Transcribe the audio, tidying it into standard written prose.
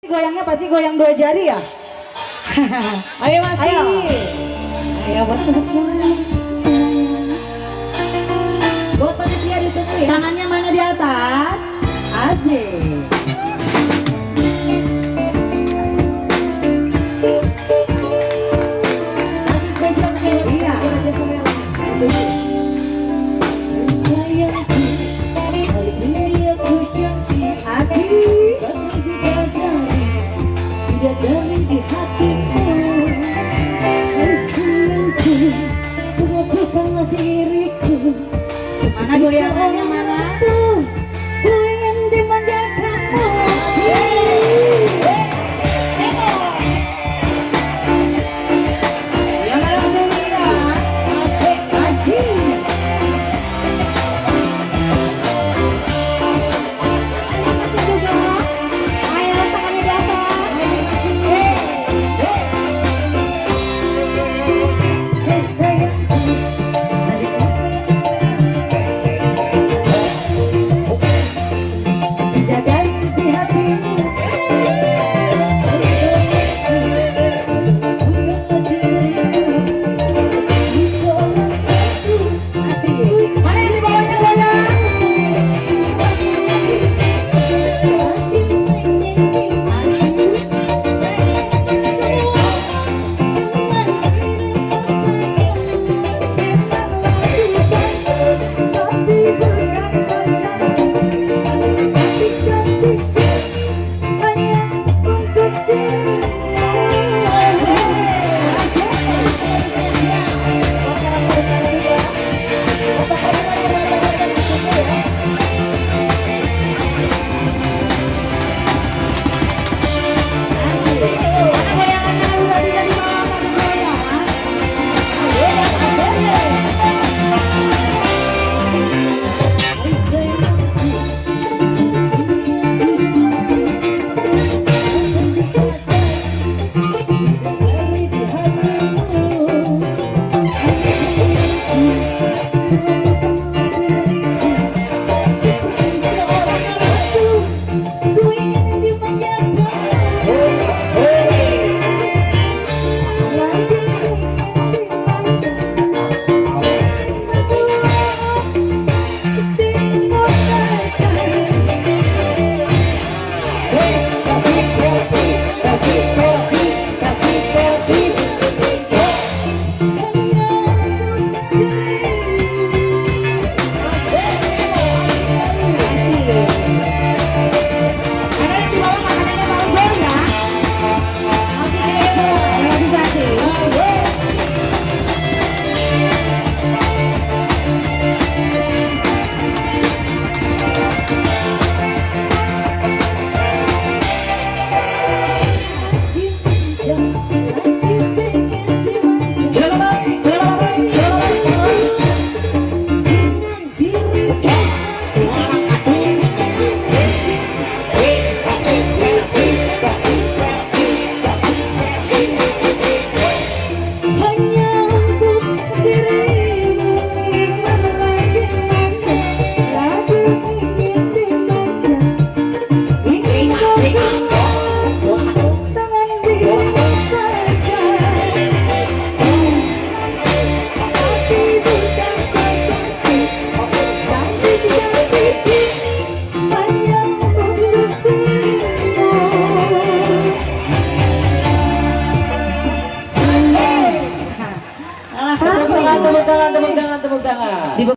Goyangnya pasti goyang dua jari ya. Ayo Mas. Ayo. Ayo buat semuanya. Buat panitia ditunggu ya. Tangannya mana di atas? Asik. Iya. Asik. Dari di hatiku senyumku berapa diriku Mana goyangannya mana? Ku ingin dimanjakanmu. Yang dalam dulu ya. Asik. Ayo tangannya di atas. Tepuk tangan, tepuk tangan, tepuk tangan, tepuk tangan.